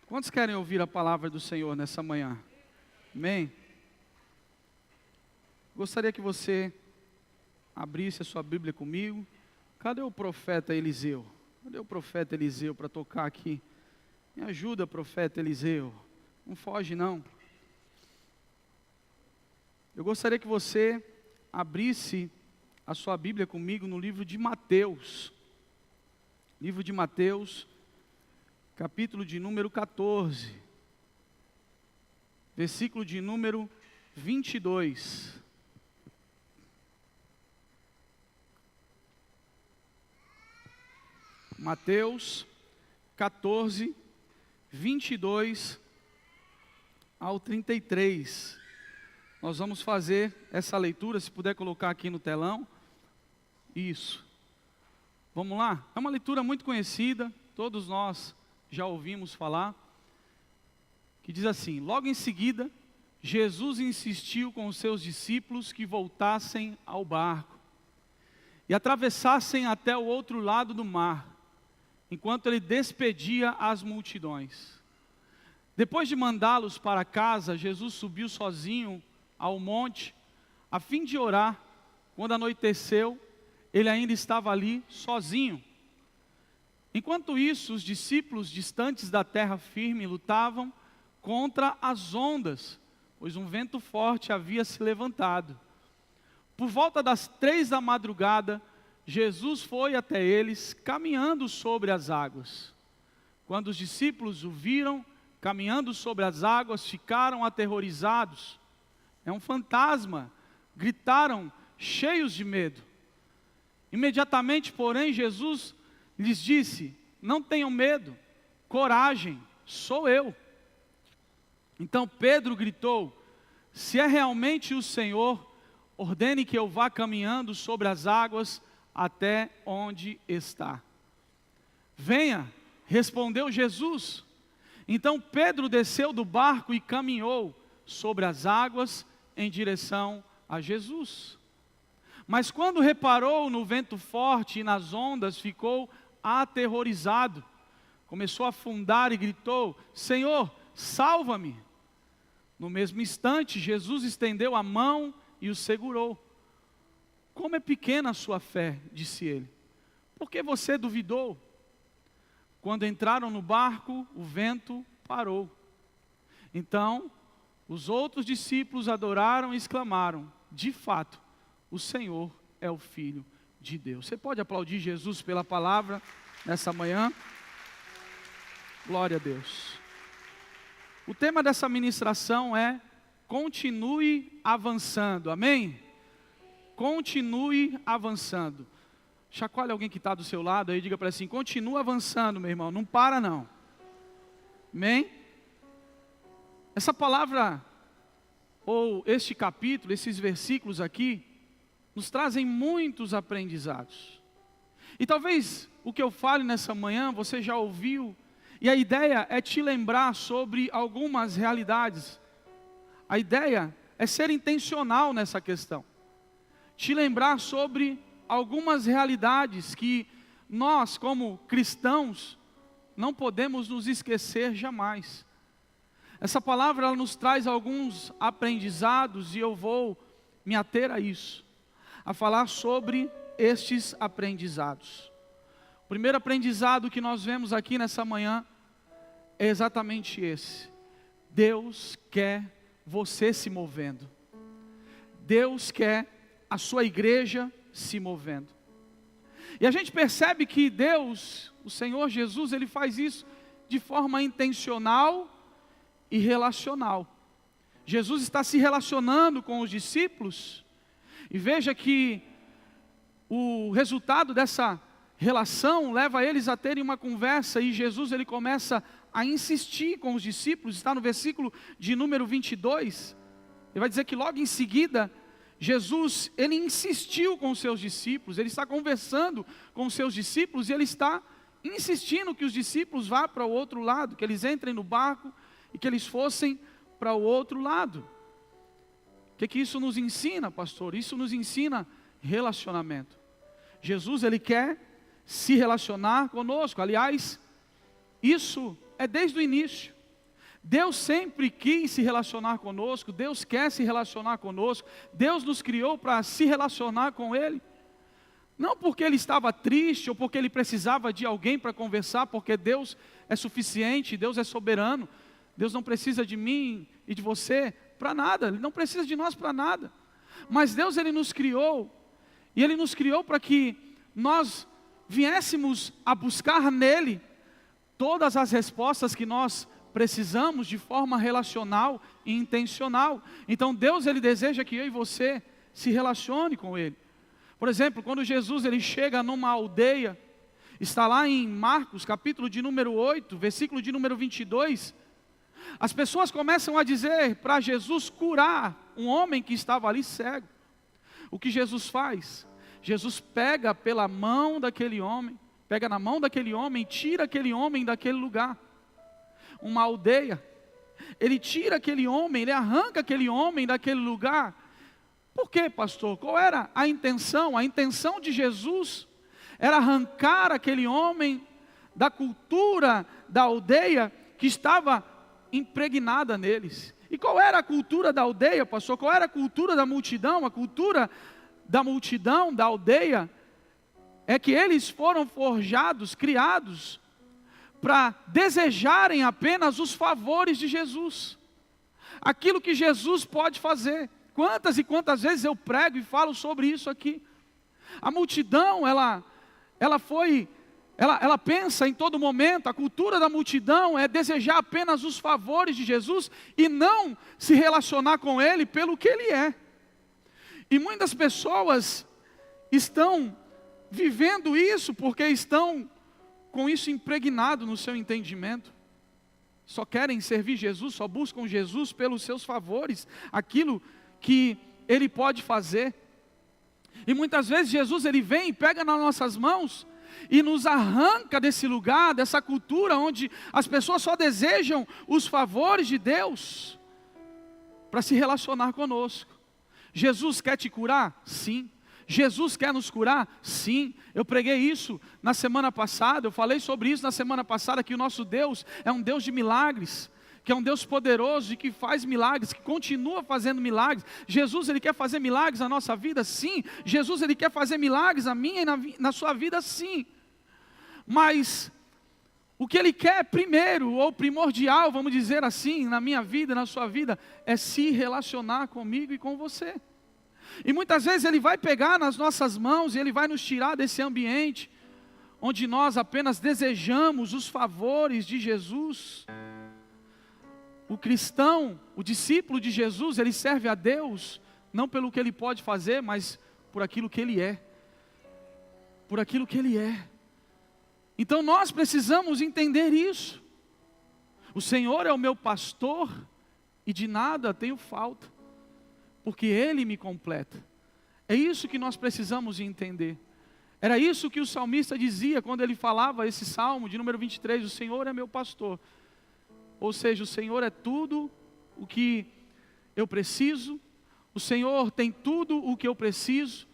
Quantos querem ouvir a palavra do Senhor nessa manhã? Amém? Gostaria que você abrisse a sua Bíblia comigo. Cadê o profeta Eliseu? Cadê o profeta Eliseu para tocar aqui? Me ajuda, profeta Eliseu. Não foge não. Eu gostaria que você abrisse a sua Bíblia comigo no livro de Mateus. Livro de Mateus, capítulo de número 14, versículo de número 22. Mateus 14, 22 ao 33. Nós vamos fazer essa leitura, se puder colocar aqui no telão. Isso. Vamos lá? É uma leitura muito conhecida, todos nós já ouvimos falar, que diz assim: logo em seguida, Jesus insistiu com os seus discípulos que voltassem ao barco e atravessassem até o outro lado do mar, enquanto ele despedia as multidões. Depois de mandá-los para casa, Jesus subiu sozinho ao monte, a fim de orar. Quando anoiteceu, ele ainda estava ali sozinho. Enquanto isso, os discípulos distantes da terra firme lutavam contra as ondas, pois um vento forte havia se levantado. Por volta das 3 da madrugada, Jesus foi até eles, caminhando sobre as águas. Quando os discípulos o viram caminhando sobre as águas, ficaram aterrorizados. É um fantasma, gritaram, cheios de medo. Imediatamente, porém, Jesus lhes disse: não tenham medo, coragem, sou eu. Então Pedro gritou: se é realmente o Senhor, ordene que eu vá caminhando sobre as águas até onde está. Venha, respondeu Jesus. Então Pedro desceu do barco e caminhou sobre as águas em direção a Jesus. Mas quando reparou no vento forte e nas ondas, ficou aterrorizado. Começou a afundar e gritou: Senhor, salva-me. No mesmo instante, Jesus estendeu a mão e o segurou. Como é pequena a sua fé, disse ele. Por que você duvidou? Quando entraram no barco, o vento parou. Então, os outros discípulos adoraram e exclamaram: de fato, o Senhor é o Filho de Deus. Você pode aplaudir Jesus pela palavra nessa manhã? Glória a Deus. O tema dessa ministração é: continue avançando, amém? Continue avançando. Chacoalhe alguém que está do seu lado aí, diga para ele assim: continua avançando, meu irmão, não para não. Amém? Essa palavra, ou este capítulo, esses versículos aqui, nos trazem muitos aprendizados. E talvez o que eu fale nessa manhã, você já ouviu, e a ideia é te lembrar sobre algumas realidades. A ideia é ser intencional nessa questão. Te lembrar sobre algumas realidades que nós, como cristãos, não podemos nos esquecer jamais. Essa palavra ela nos traz alguns aprendizados e eu vou me ater a isso, a falar sobre estes aprendizados. O primeiro aprendizado que nós vemos aqui nessa manhã é exatamente esse: Deus quer você se movendo. Deus quer a sua igreja se movendo. E a gente percebe que Deus, o Senhor Jesus, Ele faz isso de forma intencional e relacional. Jesus está se relacionando com os discípulos, e veja que o resultado dessa relação leva eles a terem uma conversa, e Jesus ele começa a insistir com os discípulos. Está no versículo de número 22, ele vai dizer que logo em seguida, Jesus, ele insistiu com os seus discípulos, ele está conversando com os seus discípulos, e ele está insistindo que os discípulos vá para o outro lado, que eles entrem no barco, e que eles fossem para o outro lado. O que isso nos ensina, pastor? Isso nos ensina relacionamento. Jesus, ele quer se relacionar conosco. Aliás, isso é desde o início. Deus sempre quis se relacionar conosco, Deus quer se relacionar conosco, Deus nos criou para se relacionar com Ele. Não porque Ele estava triste ou porque Ele precisava de alguém para conversar, porque Deus é suficiente, Deus é soberano, Deus não precisa de mim e de você para nada, Ele não precisa de nós para nada. Mas Deus, Ele nos criou, e Ele nos criou para que nós viéssemos a buscar nele todas as respostas que nós precisamos de forma relacional e intencional. Então Deus, Ele deseja que eu e você se relacione com Ele. Por exemplo, quando Jesus ele chega numa aldeia, está lá em Marcos, capítulo de número 8, versículo de número 22, as pessoas começam a dizer para Jesus curar um homem que estava ali cego. O que Jesus faz? Jesus pega pela mão daquele homem, pega na mão daquele homem e tira aquele homem daquele lugar. Uma aldeia, ele tira aquele homem, ele arranca aquele homem daquele lugar. Por quê, pastor? Qual era a intenção? A intenção de Jesus era arrancar aquele homem da cultura da aldeia que estava impregnada neles. E qual era a cultura da aldeia, pastor? Qual era a cultura da multidão? A cultura da multidão, da aldeia, é que eles foram forjados, criados, para desejarem apenas os favores de Jesus. Aquilo que Jesus pode fazer. Quantas e quantas vezes eu prego e falo sobre isso aqui. A multidão, ela pensa em todo momento, a cultura da multidão é desejar apenas os favores de Jesus e não se relacionar com Ele pelo que Ele é. E muitas pessoas estão vivendo isso porque estão com isso impregnado no seu entendimento. Só querem servir Jesus, só buscam Jesus pelos seus favores, aquilo que Ele pode fazer. E muitas vezes Jesus ele vem e pega nas nossas mãos e nos arranca desse lugar, dessa cultura onde as pessoas só desejam os favores de Deus para se relacionar conosco. Jesus quer te curar? Sim. Jesus quer nos curar? Sim. Eu preguei isso na semana passada, eu falei sobre isso na semana passada, que o nosso Deus é um Deus de milagres, que é um Deus poderoso e que faz milagres, que continua fazendo milagres. Jesus ele quer fazer milagres na nossa vida? Sim. Jesus ele quer fazer milagres na minha e na sua vida? Sim. Mas o que Ele quer primeiro, ou primordial, vamos dizer assim, na minha vida, na sua vida, é se relacionar comigo e com você. E muitas vezes Ele vai pegar nas nossas mãos e Ele vai nos tirar desse ambiente onde nós apenas desejamos os favores de Jesus. O cristão, o discípulo de Jesus, ele serve a Deus não pelo que ele pode fazer, mas por aquilo que Ele é. Por aquilo que Ele é. Então nós precisamos entender isso. O Senhor é o meu pastor e de nada tenho falta, porque Ele me completa. É isso que nós precisamos entender. Era isso que o salmista dizia quando ele falava esse salmo de número 23, o Senhor é meu pastor. Ou seja, o Senhor é tudo o que eu preciso, o Senhor tem tudo o que eu preciso,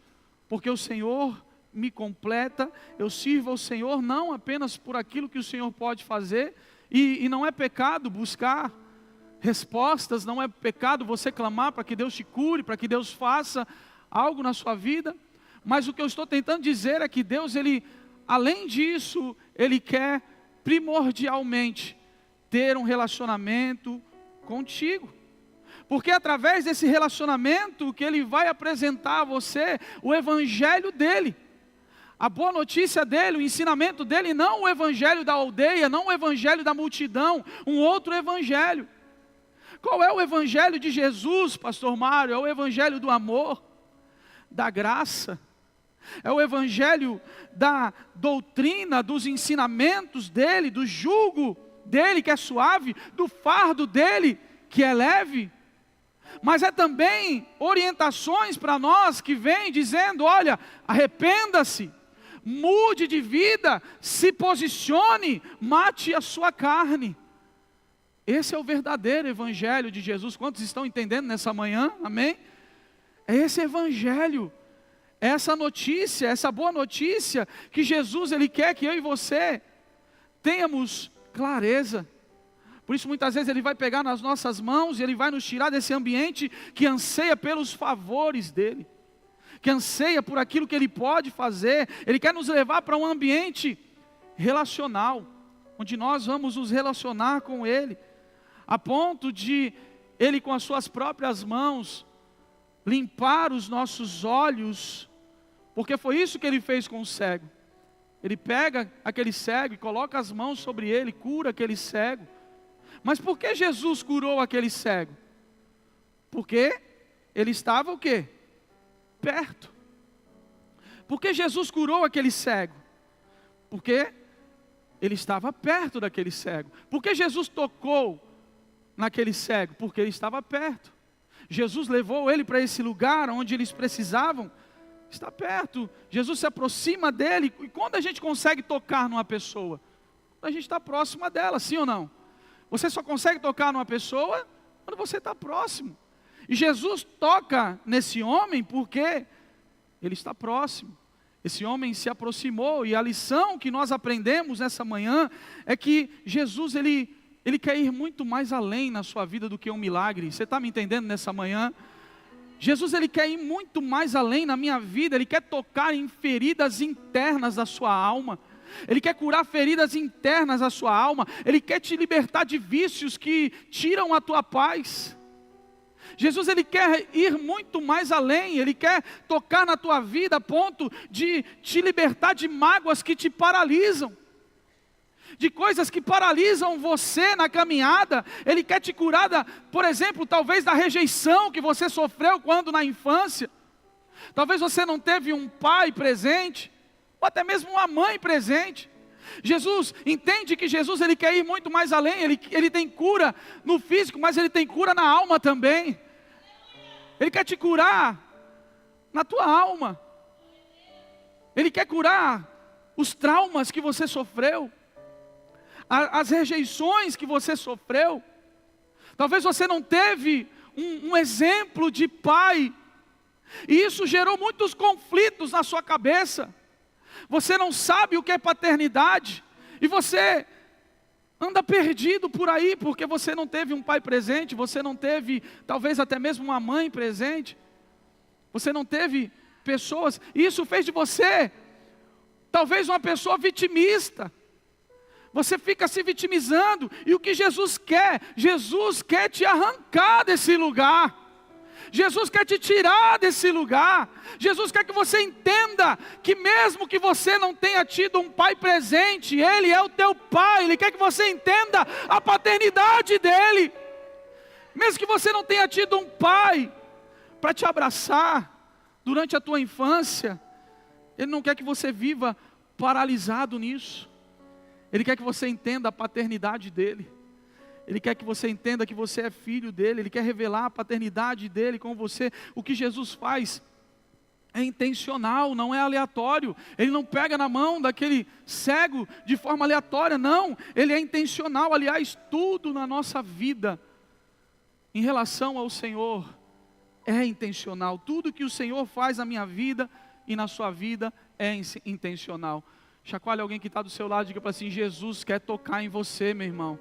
porque o Senhor me completa. Eu sirvo ao Senhor não apenas por aquilo que o Senhor pode fazer, e não é pecado buscar respostas, não é pecado você clamar para que Deus te cure, para que Deus faça algo na sua vida, mas o que eu estou tentando dizer é que Deus, Ele, além disso, Ele quer primordialmente ter um relacionamento contigo, porque é através desse relacionamento que Ele vai apresentar a você o evangelho dEle, a boa notícia dEle, o ensinamento dEle, não o evangelho da aldeia, não o evangelho da multidão, um outro evangelho. Qual é o evangelho de Jesus, pastor Mário? É o evangelho do amor, da graça, é o evangelho da doutrina, dos ensinamentos dEle, do jugo dEle que é suave, do fardo dEle que é leve. Mas é também orientações para nós que vem dizendo, olha, arrependa-se, mude de vida, se posicione, mate a sua carne. Esse é o verdadeiro evangelho de Jesus. Quantos estão entendendo nessa manhã? Amém? É esse evangelho, é essa notícia, essa boa notícia que Jesus Ele quer que eu e você tenhamos clareza. Por isso muitas vezes Ele vai pegar nas nossas mãos e Ele vai nos tirar desse ambiente que anseia pelos favores dEle, que anseia por aquilo que Ele pode fazer. Ele quer nos levar para um ambiente relacional, onde nós vamos nos relacionar com Ele, a ponto de Ele com as suas próprias mãos limpar os nossos olhos, porque foi isso que Ele fez com o cego. Ele pega aquele cego e coloca as mãos sobre ele, cura aquele cego. Mas por que Jesus curou aquele cego? Porque ele estava o quê? Perto. Por que Jesus curou aquele cego? Porque ele estava perto daquele cego. Por que Jesus tocou naquele cego? Porque ele estava perto. Jesus levou ele para esse lugar onde eles precisavam estar perto. Jesus se aproxima dele. E quando a gente consegue tocar numa pessoa? Quando a gente está próxima dela, sim ou não? Você só consegue tocar numa pessoa quando você está próximo. E Jesus toca nesse homem porque ele está próximo. Esse homem se aproximou, e a lição que nós aprendemos nessa manhã é que Jesus, ele quer ir muito mais além na sua vida do que um milagre. Você está me entendendo nessa manhã? Jesus, ele quer ir muito mais além na minha vida. Ele quer tocar em feridas internas da sua alma. Ele quer curar feridas internas da sua alma. Ele quer te libertar de vícios que tiram a tua paz. Jesus, ele quer ir muito mais além. Ele quer tocar na tua vida a ponto de te libertar de mágoas que te paralisam, de coisas que paralisam você na caminhada. Ele quer te curar, por exemplo, talvez da rejeição que você sofreu quando na infância. Talvez você não teve um pai presente, ou até mesmo uma mãe presente. Jesus, entende que Jesus, ele quer ir muito mais além. Ele tem cura no físico, mas ele tem cura na alma também. Ele quer te curar na tua alma. Ele quer curar os traumas que você sofreu, as rejeições que você sofreu. Talvez você não teve um exemplo de pai, e isso gerou muitos conflitos na sua cabeça. Você não sabe o que é paternidade, e você anda perdido por aí, porque você não teve um pai presente, você não teve talvez até mesmo uma mãe presente, você não teve pessoas, e isso fez de você talvez uma pessoa vitimista. Você fica se vitimizando, e o que Jesus quer te arrancar desse lugar. Jesus quer te tirar desse lugar. Jesus quer que você entenda que mesmo que você não tenha tido um pai presente, Ele é o teu pai. Ele quer que você entenda a paternidade dEle. Mesmo que você não tenha tido um pai para te abraçar durante a tua infância, Ele não quer que você viva paralisado nisso. Ele quer que você entenda a paternidade dEle. Ele quer que você entenda que você é filho dEle. Ele quer revelar a paternidade dEle com você. O que Jesus faz é intencional, não é aleatório. Ele não pega na mão daquele cego de forma aleatória, não. Ele é intencional. Aliás, tudo na nossa vida em relação ao Senhor é intencional. Tudo que o Senhor faz na minha vida e na sua vida é intencional. Chacoalha alguém que está do seu lado e diga para assim: Jesus quer tocar em você, meu irmão.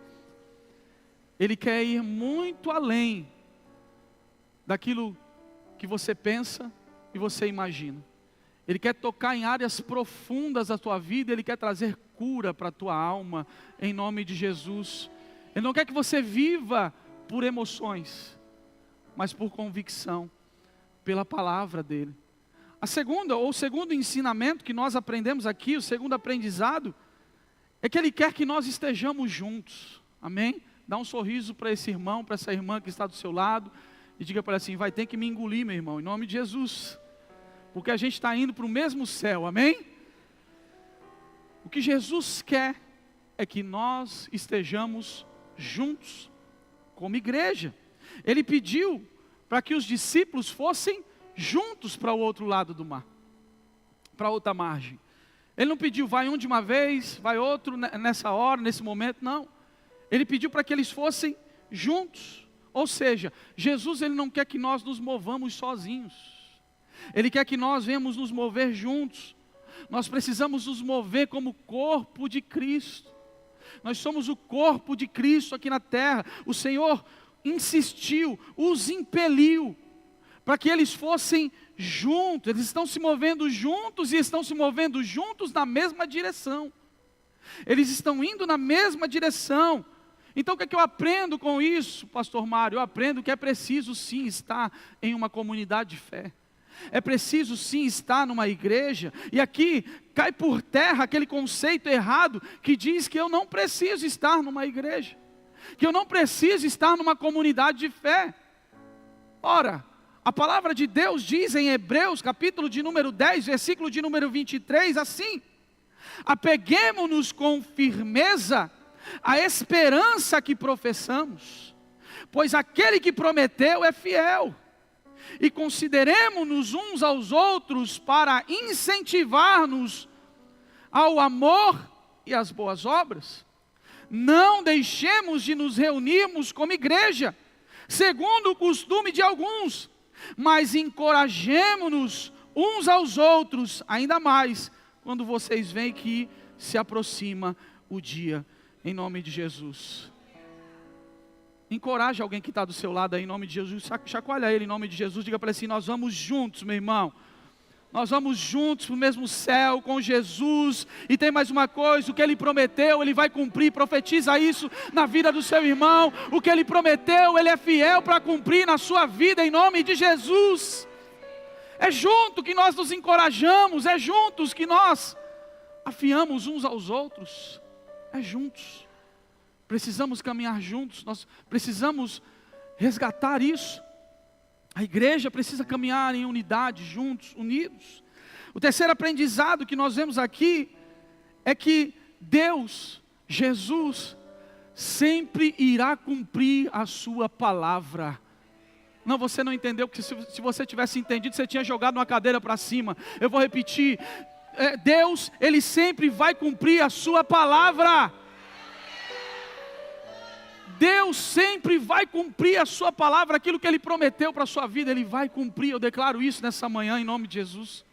Ele quer ir muito além daquilo que você pensa e você imagina. Ele quer tocar em áreas profundas da tua vida. Ele quer trazer cura para a tua alma, em nome de Jesus. Ele não quer que você viva por emoções, mas por convicção, pela palavra dEle. O segundo ensinamento que nós aprendemos aqui, o segundo aprendizado, é que Ele quer que nós estejamos juntos. Amém? Dá um sorriso para esse irmão, para essa irmã que está do seu lado, e diga para ele assim: vai ter que me engolir, meu irmão, em nome de Jesus, porque a gente está indo para o mesmo céu, amém? O que Jesus quer é que nós estejamos juntos, como igreja. Ele pediu para que os discípulos fossem juntos para o outro lado do mar, para outra margem. Ele não pediu, vai um de uma vez, vai outro nessa hora, nesse momento, não. Ele pediu para que eles fossem juntos. Ou seja, Jesus, Ele não quer que nós nos movamos sozinhos. Ele quer que nós venhamos nos mover juntos. Nós precisamos nos mover como corpo de Cristo. nós somos o corpo de Cristo aqui na terra. O Senhor insistiu, os impeliu, para que eles fossem juntos. Eles estão se movendo juntos e estão se movendo juntos na mesma direção. Eles estão indo na mesma direção. Então o que é que eu aprendo com isso, pastor Mário? Eu aprendo que é preciso sim estar em uma comunidade de fé. É preciso sim estar numa igreja. E aqui cai por terra aquele conceito errado que diz que eu não preciso estar numa igreja, que eu não preciso estar numa comunidade de fé. Ora, a palavra de Deus diz em Hebreus, capítulo de número 10, versículo de número 23, assim: apeguemo-nos com firmeza à esperança que professamos, pois aquele que prometeu é fiel. E consideremo-nos uns aos outros para incentivar-nos ao amor e às boas obras. Não deixemos de nos reunirmos como igreja, segundo o costume de alguns, mas encorajemo-nos uns aos outros, ainda mais quando vocês veem que se aproxima o dia, em nome de Jesus. Encoraje alguém que está do seu lado aí, em nome de Jesus. Chacoalha ele em nome de Jesus. Diga para ele assim: nós vamos juntos, meu irmão. Nós vamos juntos para o mesmo céu com Jesus. E tem mais uma coisa: o que Ele prometeu, Ele vai cumprir. Profetiza isso na vida do seu irmão. O que Ele prometeu, Ele é fiel para cumprir na sua vida, em nome de Jesus. É junto que nós nos encorajamos. É juntos que nós afiamos uns aos outros. É juntos. Precisamos caminhar juntos, nós precisamos resgatar isso. A igreja precisa caminhar em unidade, juntos, unidos. O terceiro aprendizado que nós vemos aqui é que Deus, Jesus, sempre irá cumprir a sua palavra. Não, você não entendeu, porque se você tivesse entendido, você tinha jogado uma cadeira para cima. Eu vou repetir: Deus, Ele sempre vai cumprir a sua palavra. Deus sempre vai cumprir a sua palavra, aquilo que Ele prometeu para a sua vida, Ele vai cumprir. Eu declaro isso nessa manhã em nome de Jesus.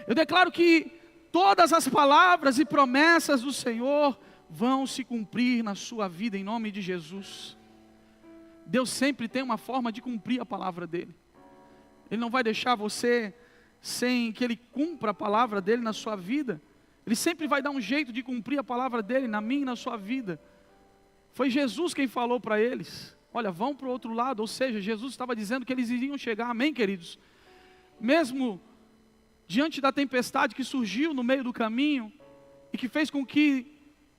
Eu declaro que todas as palavras e promessas do Senhor vão se cumprir na sua vida em nome de Jesus. Deus sempre tem uma forma de cumprir a palavra dEle. Ele não vai deixar você sem que Ele cumpra a palavra dEle na sua vida. Ele sempre vai dar um jeito de cumprir a palavra dEle na minha e na sua vida. Foi Jesus quem falou para eles: olha, vão para o outro lado. Ou seja, Jesus estava dizendo que eles iriam chegar, amém, queridos? Mesmo diante da tempestade que surgiu no meio do caminho, e que fez com que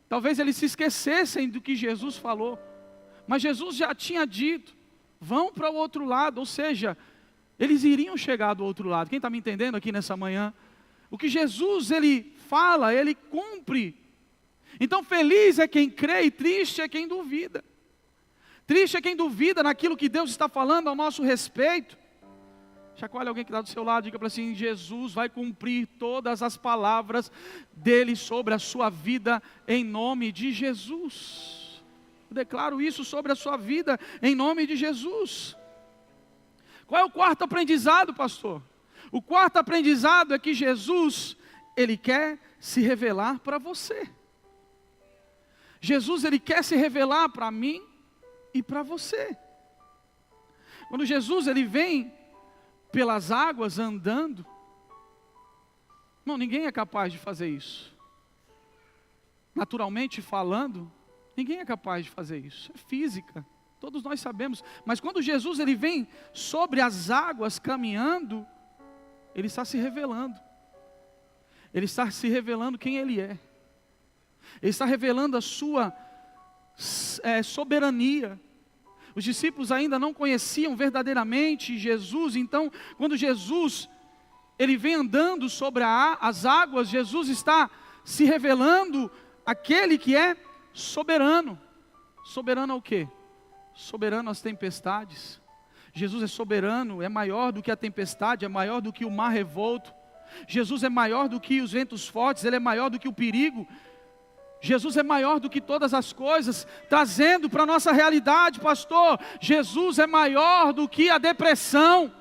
talvez eles se esquecessem do que Jesus falou, mas Jesus já tinha dito: vão para o outro lado. Ou seja, eles iriam chegar do outro lado. Quem está me entendendo aqui nessa manhã? O que Jesus, Ele fala, Ele cumpre. Então feliz é quem crê e triste é quem duvida. Triste é quem duvida naquilo que Deus está falando ao nosso respeito. Chacoalha alguém que está do seu lado, diga para assim: Jesus vai cumprir todas as palavras dEle sobre a sua vida, em nome de Jesus. Eu declaro isso sobre a sua vida, em nome de Jesus. Qual é o quarto aprendizado, pastor? O quarto aprendizado é que Jesus, Ele quer se revelar para você. Jesus, Ele quer se revelar para mim e para você. Quando Jesus, Ele vem pelas águas andando, não, ninguém é capaz de fazer isso. Naturalmente falando, ninguém é capaz de fazer isso. É física, todos nós sabemos. Mas quando Jesus, Ele vem sobre as águas caminhando, Ele está se revelando. Ele está se revelando quem Ele é. Ele está revelando a sua soberania. Os discípulos ainda não conheciam verdadeiramente Jesus. Então, quando Jesus, Ele vem andando sobre as águas, Jesus está se revelando aquele que é soberano. Soberano ao quê? Soberano às tempestades. Jesus é soberano, é maior do que a tempestade, é maior do que o mar revolto. Jesus é maior do que os ventos fortes, Ele é maior do que o perigo. Jesus é maior do que todas as coisas, trazendo para a nossa realidade, pastor, Jesus é maior do que a depressão,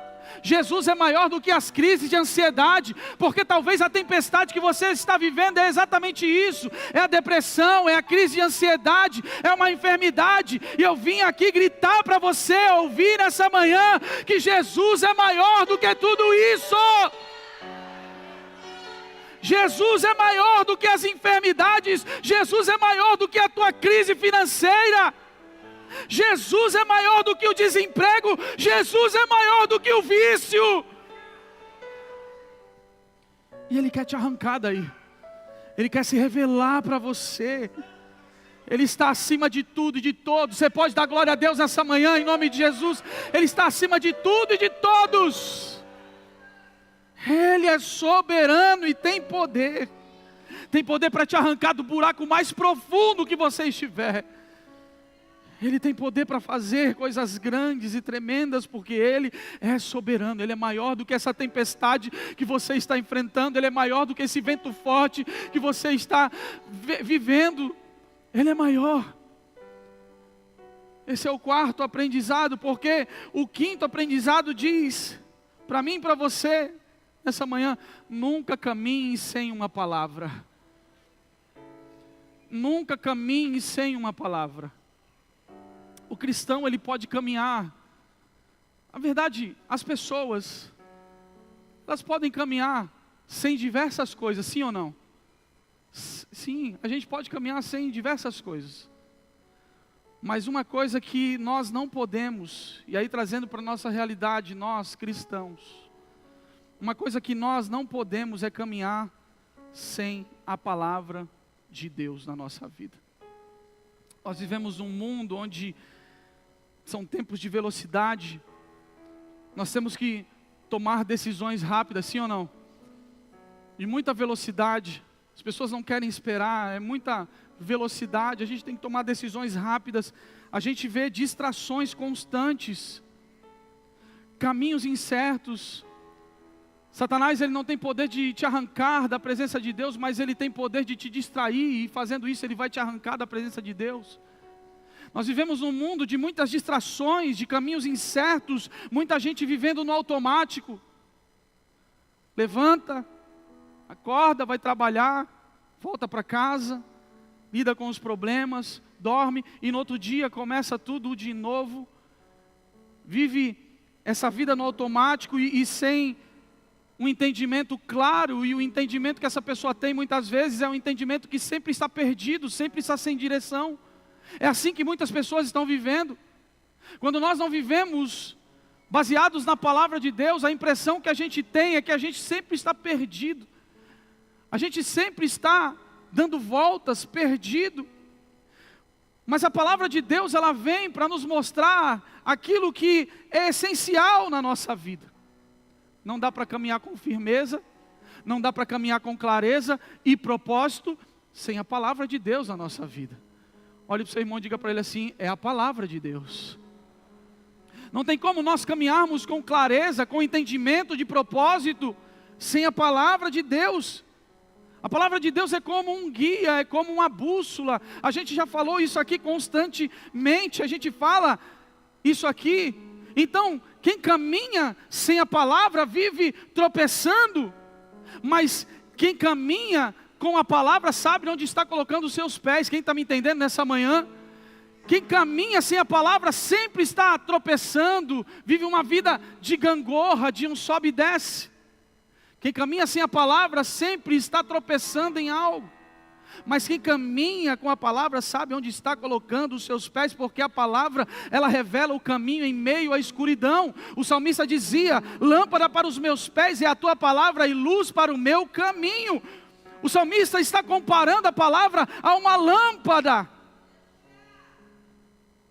Jesus é maior do que as crises de ansiedade, porque talvez a tempestade que você está vivendo é exatamente isso, é a depressão, é a crise de ansiedade, é uma enfermidade, e eu vim aqui gritar para você ouvir nessa manhã, que Jesus é maior do que tudo isso. Jesus é maior do que as enfermidades, Jesus é maior do que a tua crise financeira, Jesus é maior do que o desemprego, Jesus é maior do que o vício. E Ele quer te arrancar daí, Ele quer se revelar para você. Ele está acima de tudo e de todos. Você pode dar glória a Deus nessa manhã, em nome de Jesus. Ele está acima de tudo e de todos. Ele é soberano e tem poder. Tem poder para te arrancar do buraco mais profundo que você estiver. Ele tem poder para fazer coisas grandes e tremendas, porque Ele é soberano. Ele é maior do que essa tempestade que você está enfrentando. Ele é maior do que esse vento forte que você está vivendo. Ele é maior. Esse é o quarto aprendizado, porque o quinto aprendizado diz, para mim e para você, nessa manhã: nunca caminhe sem uma palavra. Nunca caminhe sem uma palavra. O cristão, ele pode caminhar. Na verdade, as pessoas, elas podem caminhar sem diversas coisas, sim ou não? Sim, a gente pode caminhar sem diversas coisas. Mas uma coisa que nós não podemos, e aí trazendo para a nossa realidade, nós cristãos, uma coisa que nós não podemos é caminhar sem a palavra de Deus na nossa vida. Nós vivemos um mundo onde são tempos de velocidade. Nós temos que tomar decisões rápidas, sim ou não? De muita velocidade. As pessoas não querem esperar, é muita velocidade. A gente tem que tomar decisões rápidas. A gente vê distrações constantes, caminhos incertos. Satanás, ele não tem poder de te arrancar da presença de Deus, mas ele tem poder de te distrair, e fazendo isso ele vai te arrancar da presença de Deus. Nós vivemos num mundo de muitas distrações, de caminhos incertos, muita gente vivendo no automático. Levanta, acorda, vai trabalhar, volta para casa, lida com os problemas, dorme, e no outro dia começa tudo de novo. Vive essa vida no automático e sem um entendimento claro, e o entendimento que essa pessoa tem muitas vezes é um entendimento que sempre está perdido, sempre está sem direção. É assim que muitas pessoas estão vivendo. Quando nós não vivemos baseados na palavra de Deus, a impressão que a gente tem é que a gente sempre está perdido. A gente sempre está dando voltas, perdido. Mas a palavra de Deus, ela vem para nos mostrar aquilo que é essencial na nossa vida. Não dá para caminhar com firmeza, não dá para caminhar com clareza e propósito sem a palavra de Deus na nossa vida. Olhe para o seu irmão e diga para ele assim: é a palavra de Deus. Não tem como nós caminharmos com clareza, com entendimento de propósito, sem a palavra de Deus. A palavra de Deus é como um guia, é como uma bússola. A gente já falou isso aqui constantemente, a gente fala isso aqui. Então, quem caminha sem a palavra vive tropeçando, mas quem caminha com a palavra sabe onde está colocando os seus pés. Quem está me entendendo nessa manhã? Quem caminha sem a palavra sempre está tropeçando, vive uma vida de gangorra, de um sobe e desce. Quem caminha sem a palavra sempre está tropeçando em algo. Mas quem caminha com a palavra sabe onde está colocando os seus pés, porque a palavra, ela revela o caminho em meio à escuridão. O salmista dizia: lâmpada para os meus pés é a tua palavra e luz para o meu caminho. O salmista está comparando a palavra a uma lâmpada.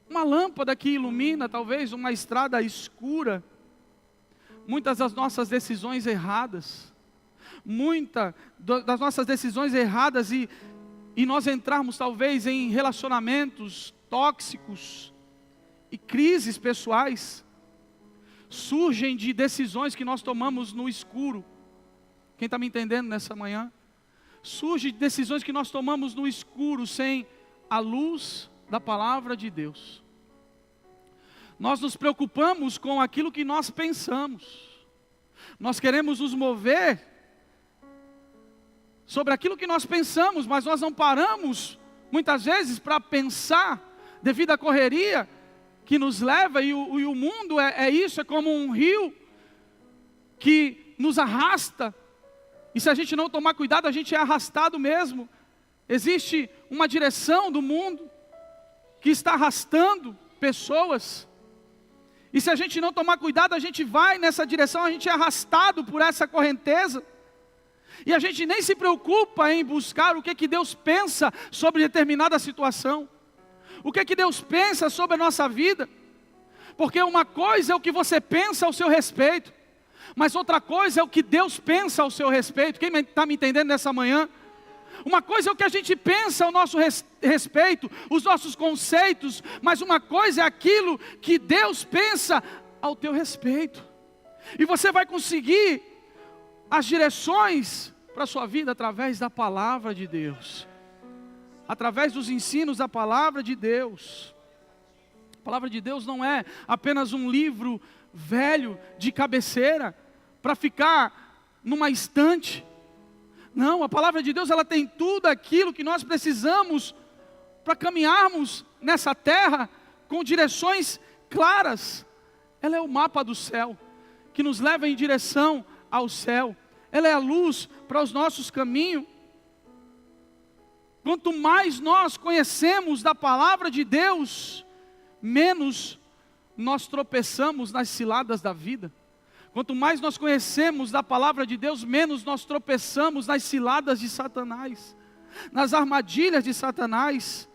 Uma lâmpada que ilumina talvez uma estrada escura. Muitas das nossas decisões erradas, das nossas decisões erradas e nós entrarmos talvez em relacionamentos tóxicos e crises pessoais, surgem de decisões que nós tomamos no escuro. Quem está me entendendo nessa manhã? Surge de decisões que nós tomamos no escuro, sem a luz da palavra de Deus. Nós nos preocupamos com aquilo que nós pensamos. Nós queremos nos mover sobre aquilo que nós pensamos, mas nós não paramos, muitas vezes, para pensar, devido à correria que nos leva, e o mundo é isso, é como um rio que nos arrasta, e se a gente não tomar cuidado, a gente é arrastado mesmo. Existe uma direção do mundo que está arrastando pessoas, e se a gente não tomar cuidado, a gente vai nessa direção, a gente é arrastado por essa correnteza, e a gente nem se preocupa em buscar o que Deus pensa sobre determinada situação, o que Deus pensa sobre a nossa vida, porque uma coisa é o que você pensa ao seu respeito, mas outra coisa é o que Deus pensa ao seu respeito. Quem está me entendendo nessa manhã? Uma coisa é o que a gente pensa ao nosso respeito, os nossos conceitos, mas uma coisa é aquilo que Deus pensa ao teu respeito, e você vai conseguir as direções para a sua vida através da palavra de Deus, através dos ensinos da palavra de Deus. A palavra de Deus não é apenas um livro velho de cabeceira para ficar numa estante. Não, a palavra de Deus, ela tem tudo aquilo que nós precisamos para caminharmos nessa terra com direções claras. Ela é o mapa do céu, que nos leva em direção ao céu. Ela é a luz para os nossos caminhos. Quanto mais nós conhecemos da palavra de Deus, menos nós tropeçamos nas ciladas da vida. Quanto mais nós conhecemos da palavra de Deus, menos nós tropeçamos nas ciladas de Satanás, nas armadilhas de Satanás.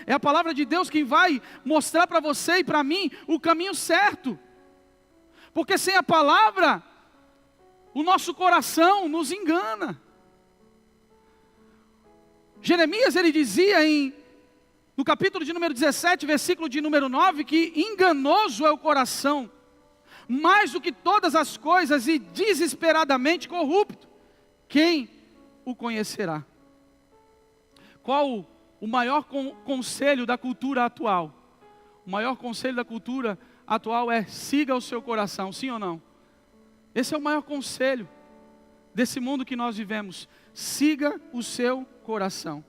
É a palavra de Deus quem vai mostrar para você e para mim o caminho certo, porque sem a palavra, o nosso coração nos engana. Jeremias, ele dizia no capítulo de número 17, versículo de número 9, que enganoso é o coração, mais do que todas as coisas, e desesperadamente corrupto. Quem o conhecerá? Qual o maior conselho da cultura atual? O maior conselho da cultura atual é: siga o seu coração, sim ou não? Esse é o maior conselho desse mundo que nós vivemos. Siga o seu coração.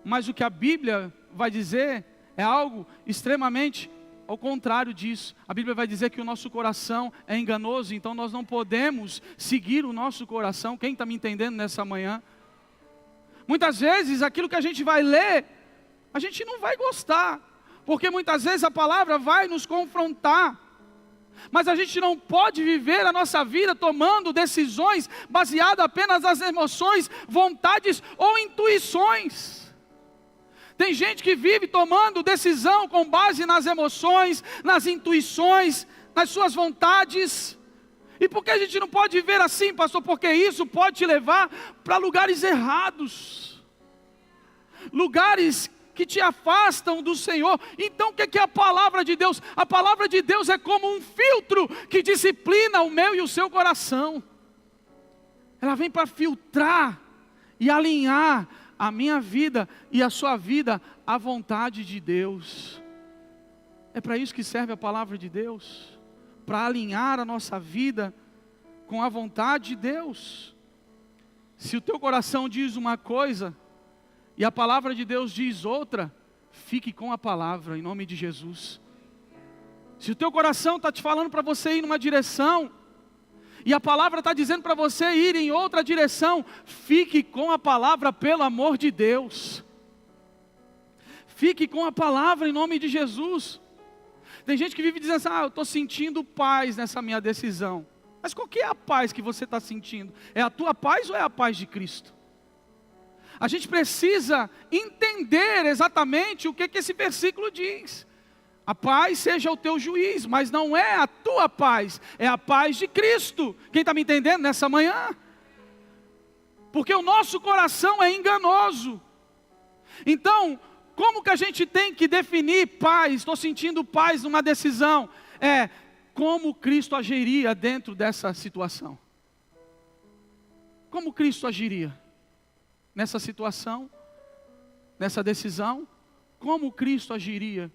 Mas o que a Bíblia vai dizer é algo extremamente ao contrário disso. A Bíblia vai dizer que o nosso coração é enganoso, então nós não podemos seguir o nosso coração. Quem está me entendendo nessa manhã? Muitas vezes aquilo que a gente vai ler, a gente não vai gostar, porque muitas vezes a palavra vai nos confrontar. Mas a gente não pode viver a nossa vida tomando decisões baseadas apenas nas emoções, vontades ou intuições. Tem gente que vive tomando decisão com base nas emoções, nas intuições, nas suas vontades. E por que a gente não pode viver assim, pastor? Porque isso pode te levar para lugares errados, lugares que te afastam do Senhor. Então o que é a palavra de Deus? A palavra de Deus é como um filtro que disciplina o meu e o seu coração. Ela vem para filtrar e alinhar a minha vida e a sua vida à vontade de Deus. É para isso que serve a palavra de Deus, para alinhar a nossa vida com a vontade de Deus. Se o teu coração diz uma coisa e a palavra de Deus diz outra, fique com a palavra, em nome de Jesus. Se o teu coração está te falando para você ir numa direção, e a palavra está dizendo para você ir em outra direção, fique com a palavra, pelo amor de Deus. Fique com a palavra em nome de Jesus. Tem gente que vive dizendo assim: eu estou sentindo paz nessa minha decisão. Mas qual que é a paz que você está sentindo? É a tua paz ou é a paz de Cristo? A gente precisa entender exatamente o que esse versículo diz. A paz seja o teu juiz, mas não é a tua paz, é a paz de Cristo. Quem está me entendendo nessa manhã? Porque o nosso coração é enganoso. Então, como que a gente tem que definir paz? Estou sentindo paz numa decisão. É como Cristo agiria dentro dessa situação. Como Cristo agiria nessa situação, nessa decisão? Como Cristo agiria?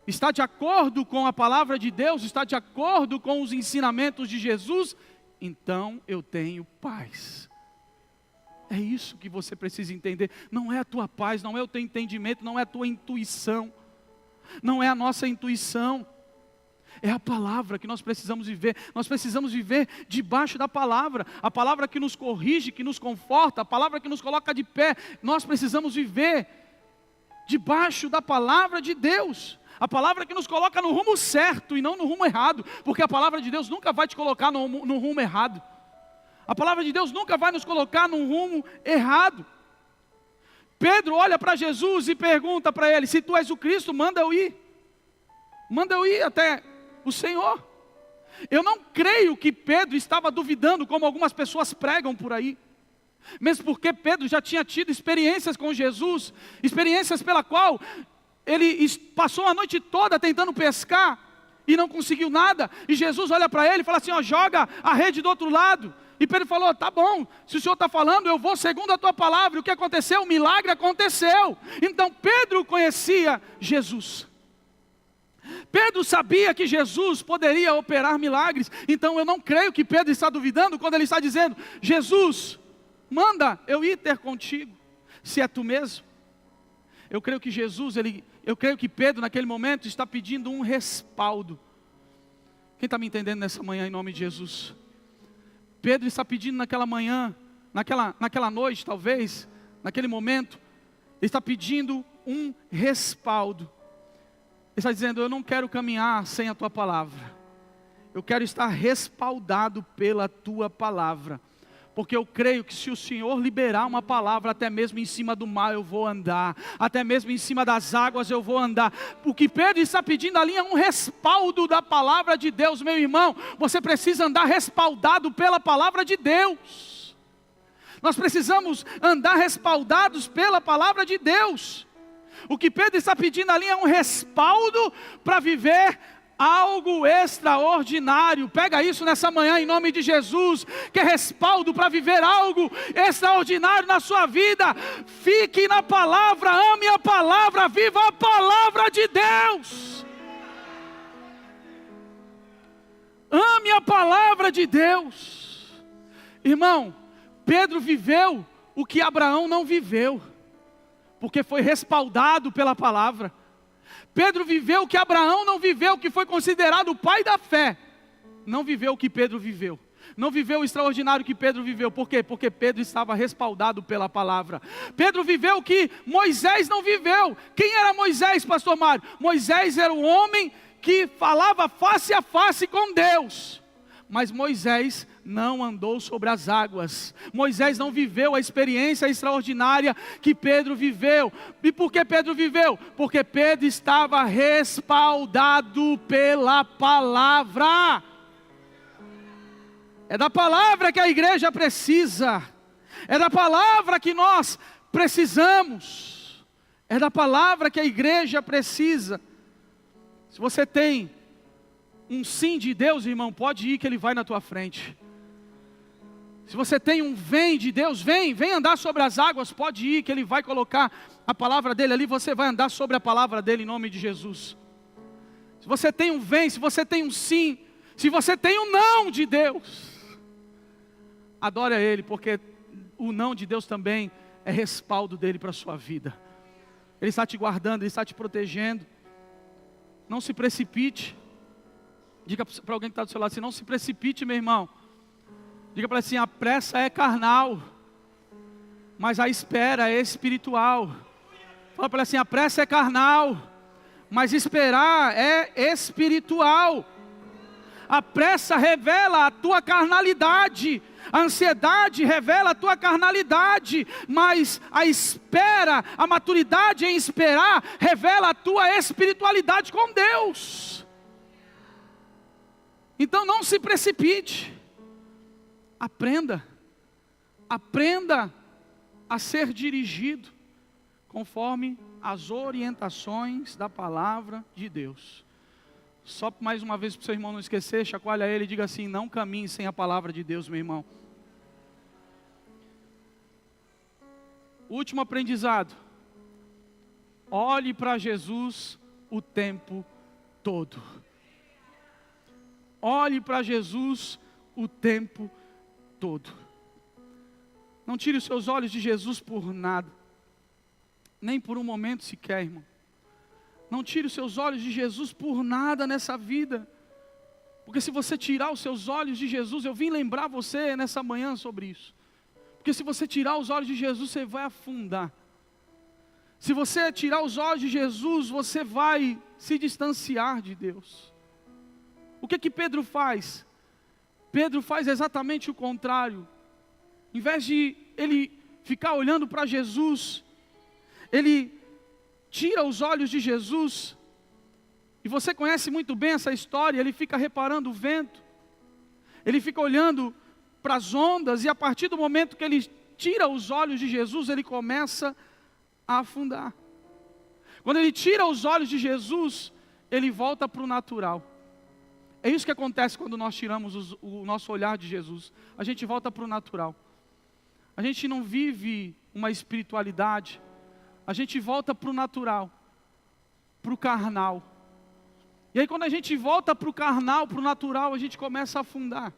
Está de acordo com a palavra de Deus? Está de acordo com os ensinamentos de Jesus? então eu tenho paz. É isso que você precisa entender. Não é a tua paz, não é o teu entendimento, não é a tua intuição. Não é a nossa intuição. É a palavra que nós precisamos viver. Nós precisamos viver debaixo da palavra. A palavra que nos corrige, que nos conforta, a palavra que nos coloca de pé. Nós precisamos viver debaixo da palavra de Deus. A palavra que nos coloca no rumo certo e não no rumo errado. Porque a palavra de Deus nunca vai te colocar no rumo errado. A palavra de Deus nunca vai nos colocar num rumo errado. Pedro olha para Jesus e pergunta para ele: se tu és o Cristo, manda eu ir. Manda eu ir até o Senhor. Eu não creio que Pedro estava duvidando, como algumas pessoas pregam por aí. Mesmo porque Pedro já tinha tido experiências com Jesus, experiências pela qual ele passou a noite toda tentando pescar e não conseguiu nada. E Jesus olha para ele e fala assim: ó, joga a rede do outro lado. E Pedro falou: tá bom, se o Senhor está falando, eu vou segundo a tua palavra. E o que aconteceu? O milagre aconteceu. Então Pedro conhecia Jesus. Pedro sabia que Jesus poderia operar milagres. Então eu não creio que Pedro está duvidando quando ele está dizendo: Jesus, manda eu ir ter contigo, se é tu mesmo. Eu creio que eu creio que Pedro naquele momento está pedindo um respaldo. Quem está me entendendo nessa manhã em nome de Jesus? Pedro está pedindo naquela manhã, naquela noite talvez, naquele momento, ele está pedindo um respaldo. Ele está dizendo: eu não quero caminhar sem a tua palavra. Eu quero estar respaldado pela tua palavra. Porque eu creio que se o Senhor liberar uma palavra, até mesmo em cima do mar eu vou andar, até mesmo em cima das águas eu vou andar. O que Pedro está pedindo ali é um respaldo da palavra de Deus, meu irmão. Você precisa andar respaldado pela palavra de Deus. Nós precisamos andar respaldados pela palavra de Deus. O que Pedro está pedindo ali é um respaldo para viver algo extraordinário. Pega isso nessa manhã em nome de Jesus, que é respaldo para viver algo extraordinário na sua vida. Fique na palavra, ame a palavra, viva a palavra de Deus. Ame a palavra de Deus. Irmão, Pedro viveu o que Abraão não viveu, porque foi respaldado pela palavra. Pedro viveu o que Abraão não viveu, que foi considerado o pai da fé. Não viveu o que Pedro viveu. Não viveu o extraordinário que Pedro viveu. Por quê? Porque Pedro estava respaldado pela palavra. Pedro viveu o que Moisés não viveu. Quem era Moisés, pastor Mário? Moisés era o homem que falava face a face com Deus. Mas Moisés não andou sobre as águas. Moisés não viveu a experiência extraordinária que Pedro viveu. E por que Pedro viveu? Porque Pedro estava respaldado pela palavra. É da palavra que a igreja precisa. É da palavra que nós precisamos. É da palavra que a igreja precisa. Se você tem um sim de Deus, irmão, pode ir que Ele vai na tua frente. Se você tem um vem de Deus, vem andar sobre as águas, pode ir que Ele vai colocar a palavra dEle ali, você vai andar sobre a palavra dEle em nome de Jesus. Se você tem um vem, se você tem um sim, se você tem um não de Deus, adore a Ele, porque o não de Deus também é respaldo dEle para a sua vida. Ele está te guardando, Ele está te protegendo. Não se precipite. Diga para alguém que está do seu lado assim: não se precipite, meu irmão. Diga para ele assim: a pressa é carnal, mas a espera é espiritual. Fala para ele assim: a pressa é carnal, mas esperar é espiritual. A pressa revela a tua carnalidade, a ansiedade revela a tua carnalidade, mas a espera, a maturidade em esperar, revela a tua espiritualidade com Deus. Então não se precipite, aprenda a ser dirigido conforme as orientações da palavra de Deus. Só mais uma vez para o seu irmão não esquecer, chacoalha ele e diga assim: não caminhe sem a palavra de Deus, meu irmão. Último aprendizado: olhe para Jesus o tempo todo. Olhe para Jesus o tempo todo. Não tire os seus olhos de Jesus por nada, nem por um momento sequer, irmão. Não tire os seus olhos de Jesus por nada nessa vida, porque se você tirar os seus olhos de Jesus, eu vim lembrar você nessa manhã sobre isso, porque se você tirar os olhos de Jesus, você vai afundar. Se você tirar os olhos de Jesus, você vai se distanciar de Deus. O que Pedro faz? Pedro faz exatamente o contrário. Em vez de ele ficar olhando para Jesus, ele tira os olhos de Jesus. E você conhece muito bem essa história. Ele fica reparando o vento, ele fica olhando para as ondas, e a partir do momento que ele tira os olhos de Jesus, ele começa a afundar. Quando ele tira os olhos de Jesus, ele volta para o natural. É isso que acontece quando nós tiramos o nosso olhar de Jesus. A gente volta para o natural. A gente não vive uma espiritualidade. A gente volta para o natural, para o carnal. E aí quando a gente volta para o carnal, para o natural, a gente começa a afundar.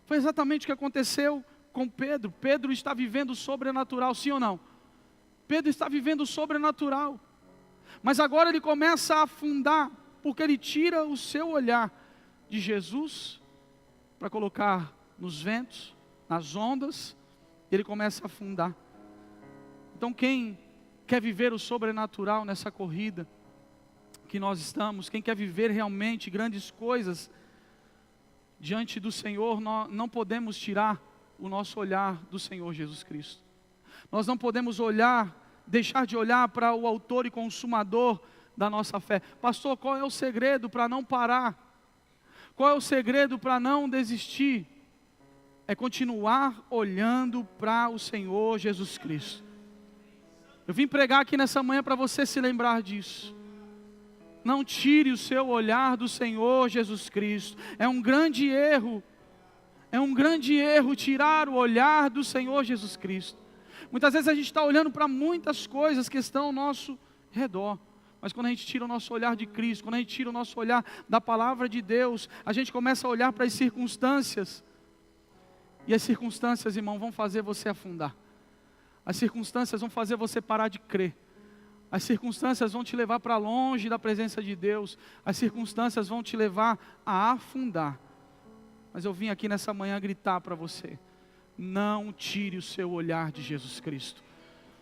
Foi exatamente o que aconteceu com Pedro. Pedro está vivendo o sobrenatural, sim ou não? Pedro está vivendo o sobrenatural. Mas agora ele começa a afundar, porque ele tira o seu olhar de Jesus para colocar nos ventos, nas ondas, e ele começa a afundar. Então quem quer viver o sobrenatural nessa corrida que nós estamos, quem quer viver realmente grandes coisas diante do Senhor, nós não podemos tirar o nosso olhar do Senhor Jesus Cristo. Nós não podemos deixar de olhar para o autor e consumador da nossa fé. Pastor, qual é o segredo para não parar? Qual é o segredo para não desistir? É continuar olhando para o Senhor Jesus Cristo. Eu vim pregar aqui nessa manhã para você se lembrar disso. Não tire o seu olhar do Senhor Jesus Cristo. É um grande erro. É um grande erro tirar o olhar do Senhor Jesus Cristo. Muitas vezes a gente está olhando para muitas coisas que estão ao nosso redor. Mas quando a gente tira o nosso olhar de Cristo, quando a gente tira o nosso olhar da palavra de Deus, a gente começa a olhar para as circunstâncias. E as circunstâncias, irmão, vão fazer você afundar. As circunstâncias vão fazer você parar de crer. As circunstâncias vão te levar para longe da presença de Deus. As circunstâncias vão te levar a afundar. Mas eu vim aqui nessa manhã gritar para você: não tire o seu olhar de Jesus Cristo.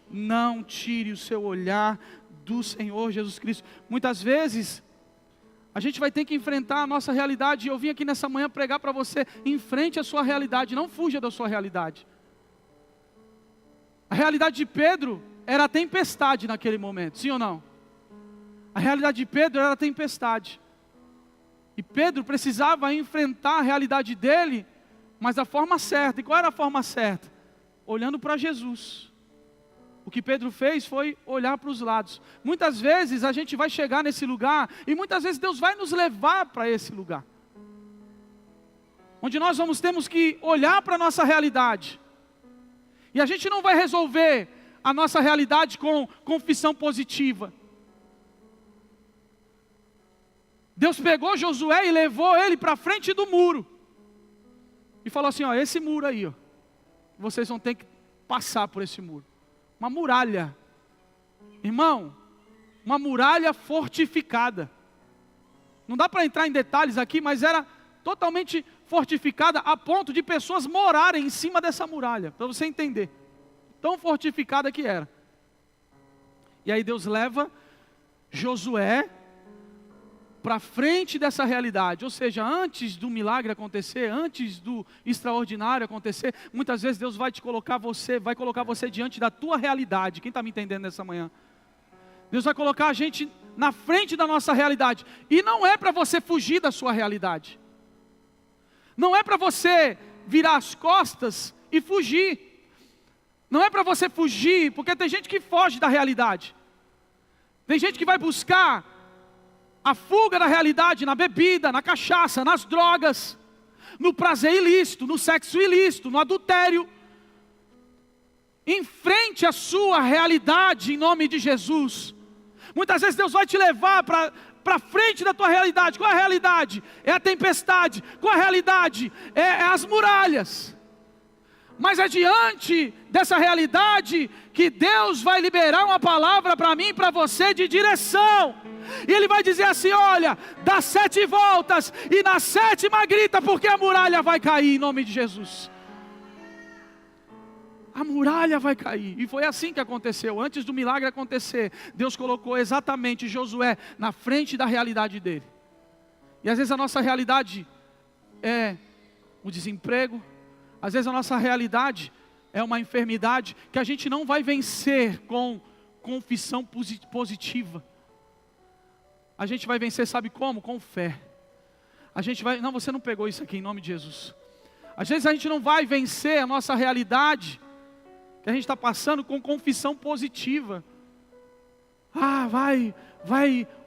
Não tire o seu olhar do Senhor Jesus Cristo. Muitas vezes a gente vai ter que enfrentar a nossa realidade. E eu vim aqui nessa manhã pregar para você: enfrente a sua realidade, não fuja da sua realidade. A realidade de Pedro era a tempestade naquele momento, sim ou não? A realidade de Pedro era a tempestade. E Pedro precisava enfrentar a realidade dele, mas da forma certa. E qual era a forma certa? Olhando para Jesus. O que Pedro fez foi olhar para os lados. Muitas vezes a gente vai chegar nesse lugar, e muitas vezes Deus vai nos levar para esse lugar, onde nós temos que olhar para a nossa realidade. E a gente não vai resolver a nossa realidade com confissão positiva. Deus pegou Josué e levou ele para frente do muro. E falou assim: ó, esse muro aí, ó, vocês vão ter que passar por esse muro. Uma muralha. Irmão, uma muralha fortificada. Não dá para entrar em detalhes aqui, mas era totalmente fortificada a ponto de pessoas morarem em cima dessa muralha, para você entender. Tão fortificada que era. E aí Deus leva Josué para frente dessa realidade. Ou seja, antes do milagre acontecer, antes do extraordinário acontecer, muitas vezes Deus vai colocar você diante da tua realidade. Quem está me entendendo nessa manhã? Deus vai colocar a gente na frente da nossa realidade. E não é para você fugir da sua realidade. Não é para você virar as costas e fugir. Não é para você fugir, porque tem gente que foge da realidade. Tem gente que vai buscar a fuga da realidade na bebida, na cachaça, nas drogas, no prazer ilícito, no sexo ilícito, no adultério. Enfrente a sua realidade em nome de Jesus. Muitas vezes Deus vai te levar para para frente da tua realidade. Qual é a realidade? É a tempestade. Qual é a realidade? É as muralhas. Mas é diante dessa realidade que Deus vai liberar uma palavra para mim e para você de direção. E Ele vai dizer assim: olha, dá 7 voltas e na 7ª grita, porque a muralha vai cair em nome de Jesus. A muralha vai cair. E foi assim que aconteceu. Antes do milagre acontecer, Deus colocou exatamente Josué na frente da realidade dele. E às vezes a nossa realidade é o desemprego. Às vezes a nossa realidade é uma enfermidade que a gente não vai vencer com confissão positiva. A gente vai vencer, sabe como? Com fé. A gente vai... Não, você não pegou isso aqui em nome de Jesus. Às vezes a gente não vai vencer a nossa realidade que a gente está passando com confissão positiva. Ah,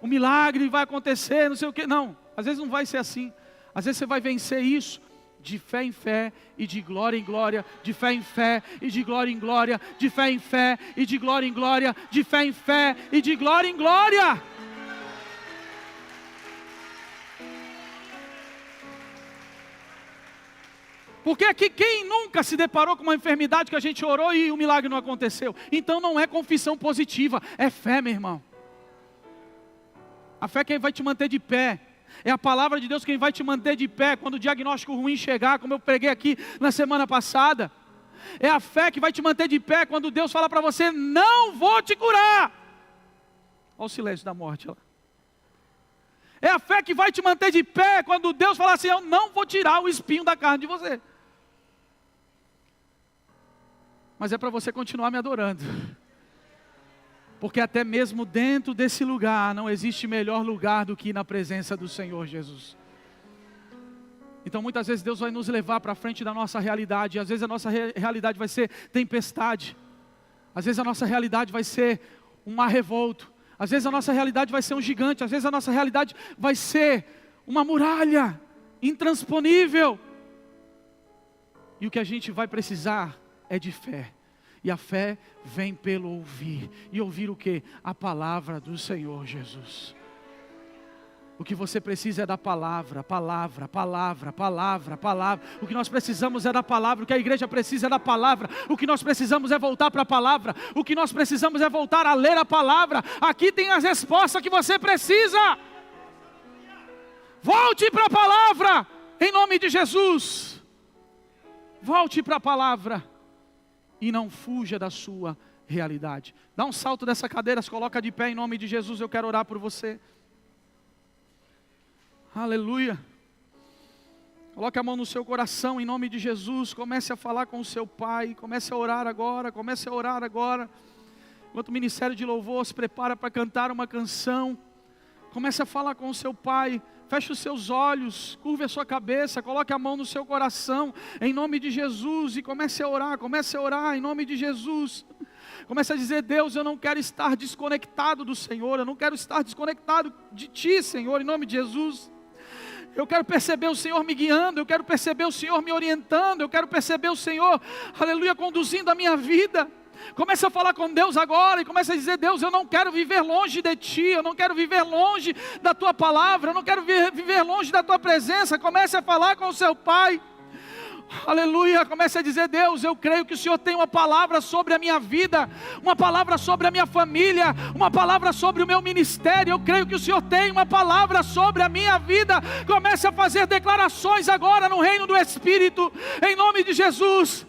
o milagre vai acontecer, não sei o quê. Não, às vezes não vai ser assim. Às vezes você vai vencer isso de fé em fé e de glória em glória, de fé em fé e de glória em glória, de fé em fé e de glória em glória, de fé em fé e de glória em glória. Porque aqui quem nunca se deparou com uma enfermidade que a gente orou e o milagre não aconteceu? Então não é confissão positiva, é fé, meu irmão. A fé é quem vai te manter de pé. É a palavra de Deus quem vai te manter de pé quando o diagnóstico ruim chegar, como eu preguei aqui na semana passada. É a fé que vai te manter de pé quando Deus fala para você: não vou te curar. Olha o silêncio da morte lá. É a fé que vai te manter de pé quando Deus fala assim: eu não vou tirar o espinho da carne de você. Mas é para você continuar me adorando. Porque até mesmo dentro desse lugar não existe melhor lugar do que na presença do Senhor Jesus. Então muitas vezes Deus vai nos levar para frente da nossa realidade. E às vezes a nossa realidade vai ser tempestade. Às vezes a nossa realidade vai ser um mar revolto. Às vezes a nossa realidade vai ser um gigante. Às vezes a nossa realidade vai ser uma muralha intransponível. E o que a gente vai precisar é de fé. E a fé vem pelo ouvir. E ouvir o quê? A palavra do Senhor Jesus. O que você precisa é da palavra, palavra, palavra, palavra, palavra. O que nós precisamos é da palavra. O que a igreja precisa é da palavra. O que nós precisamos é voltar para a palavra. O que nós precisamos é voltar a ler a palavra. Aqui tem as respostas que você precisa. Volte para a palavra, em nome de Jesus. Volte para a palavra. E não fuja da sua realidade. Dá um salto dessa cadeira, se coloca de pé em nome de Jesus. Eu quero orar por você. Aleluia. Coloque a mão no seu coração em nome de Jesus. Comece a falar com o seu Pai. Comece a orar agora. Comece a orar agora. Enquanto o ministério de louvor se prepara para cantar uma canção, comece a falar com o seu Pai. Feche os seus olhos, curve a sua cabeça, coloque a mão no seu coração, em nome de Jesus, e comece a orar em nome de Jesus. Comece a dizer: Deus, eu não quero estar desconectado do Senhor, eu não quero estar desconectado de Ti, Senhor, em nome de Jesus. Eu quero perceber o Senhor me guiando, eu quero perceber o Senhor me orientando, eu quero perceber o Senhor, aleluia, conduzindo a minha vida. Comece a falar com Deus agora e comece a dizer: Deus, eu não quero viver longe de Ti, eu não quero viver longe da Tua palavra, eu não quero viver longe da Tua presença. Comece a falar com o seu Pai. Aleluia, comece a dizer: Deus, eu creio que o Senhor tem uma palavra sobre a minha vida, uma palavra sobre a minha família, uma palavra sobre o meu ministério. Eu creio que o Senhor tem uma palavra sobre a minha vida. Comece a fazer declarações agora no reino do Espírito, em nome de Jesus.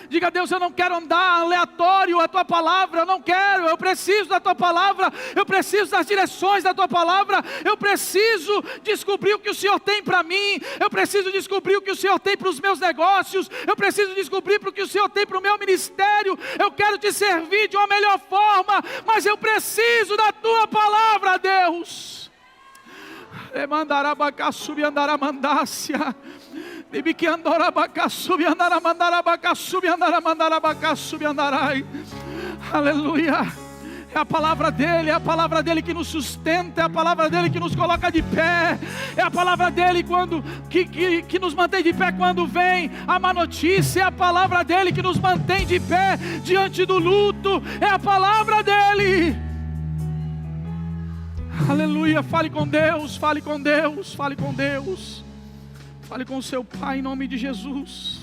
Diga: Deus, eu não quero andar aleatório a Tua palavra, eu não quero, eu preciso da Tua palavra, eu preciso das direções da Tua palavra, eu preciso descobrir o que o Senhor tem para mim, eu preciso descobrir o que o Senhor tem para os meus negócios, eu preciso descobrir o que o Senhor tem para o meu ministério. Eu quero Te servir de uma melhor forma, mas eu preciso da Tua palavra, Deus. Aleluia. É a palavra dele que nos sustenta, é a palavra dele que nos coloca de pé, é a palavra dele que nos mantém de pé quando vem a má notícia, é a palavra dele que nos mantém de pé diante do luto, é a palavra dele. Aleluia, fale com Deus, fale com Deus, fale com Deus. Fale com o seu Pai em nome de Jesus.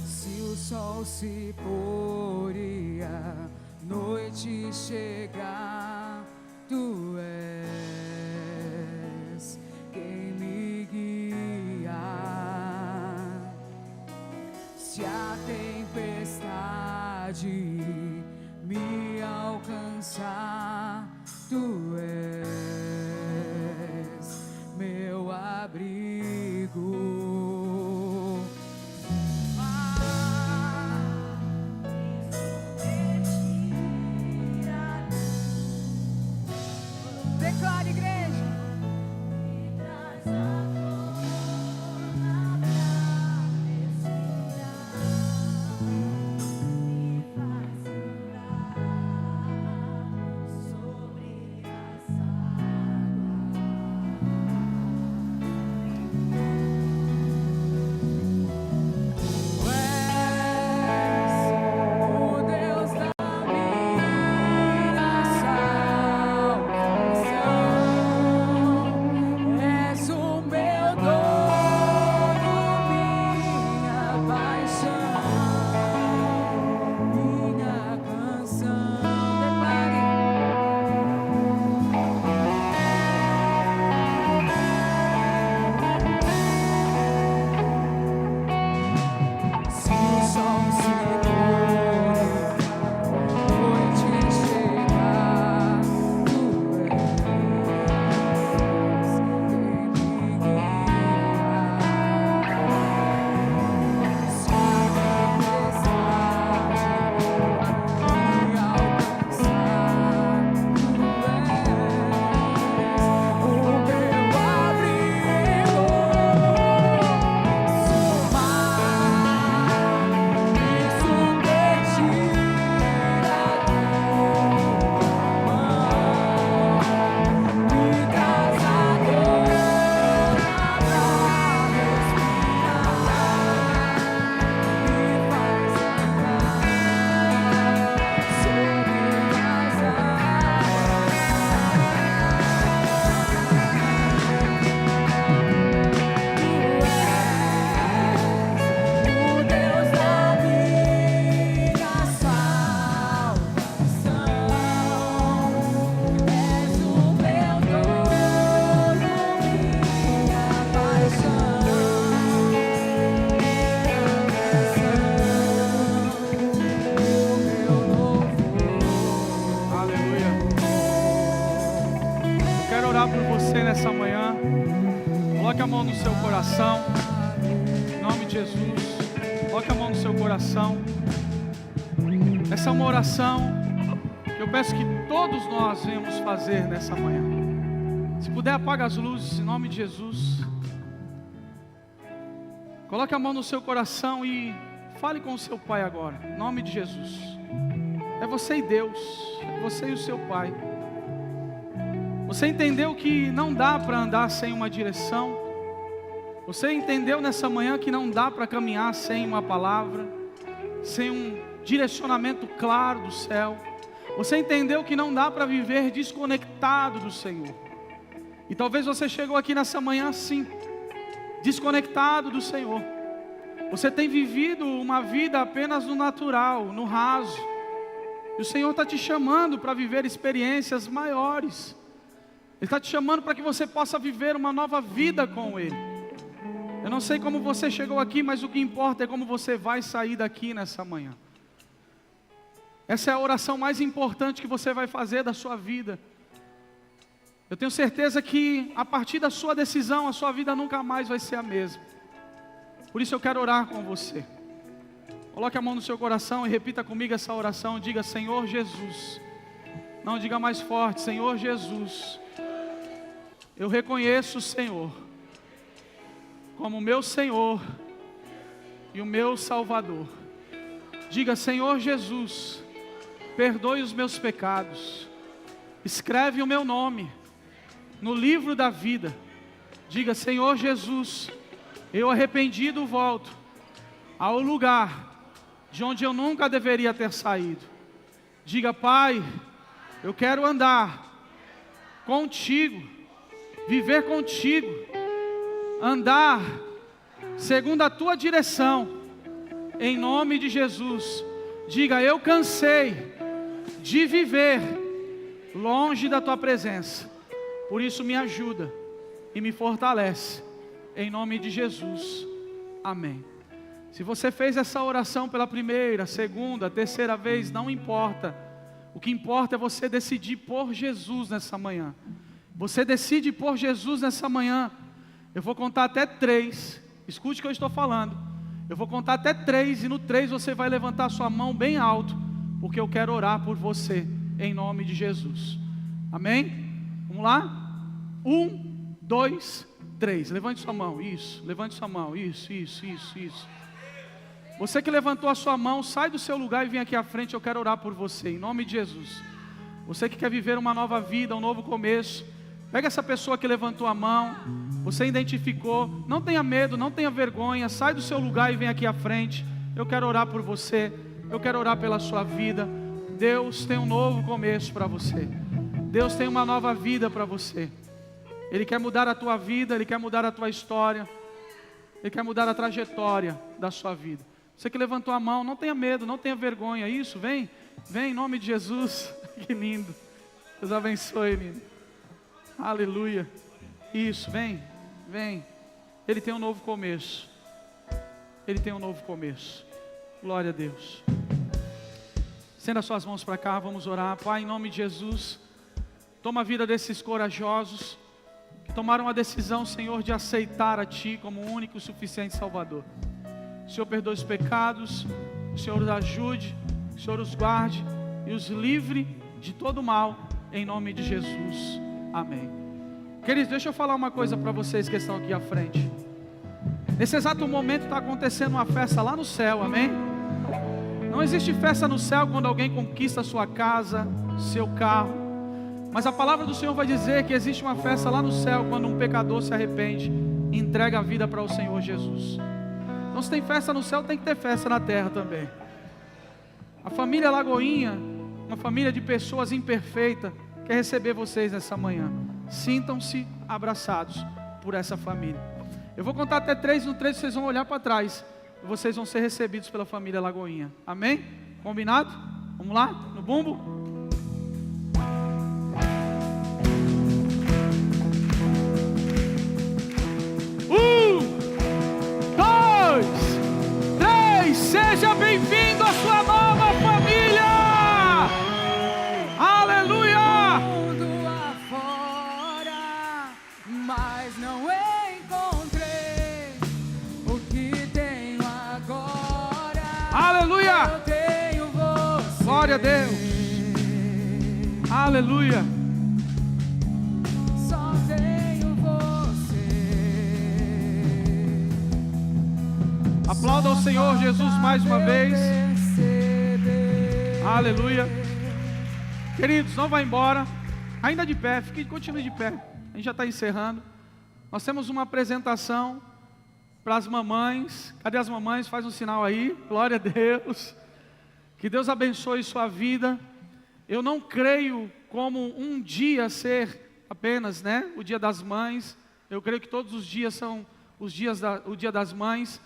Se o sol se pôr e a noite chegar, tu és quem me guia. Se a tempestade me alcançar, tu és meu abrigo. Declare, igreja. Me traz a coluna pra respirar, me faz andar sobre as águas. Tu és o Deus da minha salvação. És o meu dono, minha paixão, minha canção. Declare. Se o sol se pôr, noite chegar, tu és quem me guia. Se a tempestade me alcançar, tu és o meu abrigo. Se o mar me submergir, a tua mão me traz a coluna pra respirar, me faz andar sobre as o Deus da minha salvação. És o meu dono, minha paixão, o meu louvor. Aleluia. Eu quero orar por você nessa manhã. Coloque a mão no seu coração. Em nome de Jesus. Coloque a mão no seu coração. Essa é uma oração que eu peço que todos nós venhamos fazer nessa manhã. Se puder, apaga as luzes em nome de Jesus. Coloque a mão no seu coração e fale com o seu Pai agora, em nome de Jesus. É você e Deus, é você e o seu Pai. Você entendeu que não dá para andar sem uma direção? Você entendeu nessa manhã que não dá para caminhar sem uma palavra, sem um direcionamento claro do céu? Você entendeu que não dá para viver desconectado do Senhor? E talvez você chegou aqui nessa manhã assim, desconectado do Senhor. Você tem vivido uma vida apenas no natural, no raso. E o Senhor está te chamando para viver experiências maiores. Ele está te chamando para que você possa viver uma nova vida com Ele. Eu não sei como você chegou aqui, mas o que importa é como você vai sair daqui nessa manhã. Essa é a oração mais importante que você vai fazer da sua vida. Eu tenho certeza que a partir da sua decisão, a sua vida nunca mais vai ser a mesma. Por isso eu quero orar com você. Coloque a mão no seu coração e repita comigo essa oração. Diga: Senhor Jesus. Não, diga mais forte: Senhor Jesus, eu reconheço o Senhor como meu Senhor e o meu Salvador. Diga: Senhor Jesus, perdoe os meus pecados, escreve o meu nome no livro da vida. Diga: Senhor Jesus, eu arrependido volto ao lugar de onde eu nunca deveria ter saído. Diga: Pai, eu quero andar contigo, viver contigo, andar segundo a tua direção, em nome de Jesus. Diga: eu cansei de viver longe da tua presença, por isso me ajuda e me fortalece, em nome de Jesus, amém. Se você fez essa oração pela primeira, segunda, terceira vez, não importa. O que importa é você decidir por Jesus nessa manhã. Você decide por Jesus nessa manhã. Eu vou contar até 3, escute o que eu estou falando. Eu vou contar até 3 e no 3 você vai levantar sua mão bem alto, porque eu quero orar por você, em nome de Jesus, amém? Vamos lá? 1, 2, 3, levante sua mão, isso, levante sua mão, isso. Você que levantou a sua mão, sai do seu lugar e vem aqui à frente, eu quero orar por você, em nome de Jesus. Você que quer viver uma nova vida, um novo começo, pega essa pessoa que levantou a mão, você identificou, não tenha medo, não tenha vergonha, sai do seu lugar e vem aqui à frente, eu quero orar por você, eu quero orar pela sua vida. Deus tem um novo começo para você, Deus tem uma nova vida para você, Ele quer mudar a tua vida, Ele quer mudar a tua história, Ele quer mudar a trajetória da sua vida. Você que levantou a mão, não tenha medo, não tenha vergonha, isso, vem em nome de Jesus, que lindo, Deus abençoe, lindo, aleluia, isso, vem, Ele tem um novo começo, Ele tem um novo começo, glória a Deus. Estenda suas mãos para cá, vamos orar. Pai, em nome de Jesus, toma a vida desses corajosos, que tomaram a decisão, Senhor, de aceitar a Ti como o único e suficiente Salvador. O Senhor perdoe os pecados, o Senhor os ajude, o Senhor os guarde e os livre de todo mal, em nome de Jesus, amém. Queridos, deixa eu falar uma coisa para vocês que estão aqui à frente. Nesse exato momento está acontecendo uma festa lá no céu, amém? Não existe festa no céu quando alguém conquista a sua casa, seu carro, mas a palavra do Senhor vai dizer que existe uma festa lá no céu quando um pecador se arrepende e entrega a vida para o Senhor Jesus. Então, se tem festa no céu, tem que ter festa na terra também. A família Lagoinha, uma família de pessoas imperfeitas, quer receber vocês nessa manhã. Sintam-se abraçados por essa família. Eu vou contar até 3, no 3 vocês vão olhar para trás e vocês vão ser recebidos pela família Lagoinha, amém? Combinado? Vamos lá? No bumbo? 2, 3, seja bem-vindo à sua nova família! Aleluia! Mundo afora, mas não encontrei o que tenho agora. Aleluia! Eu tenho você. Glória a Deus! Aleluia! Só tenho você. Aplauda o Senhor Jesus mais uma vez. Aleluia. Queridos, não vá embora. Ainda de pé, continue de pé. A gente já está encerrando. Nós temos uma apresentação para as mamães. Cadê as mamães? Faz um sinal aí. Glória a Deus. Que Deus abençoe sua vida. Eu não creio como um dia ser apenas, né, o dia das mães. Eu creio que todos os dias são o dia das mães.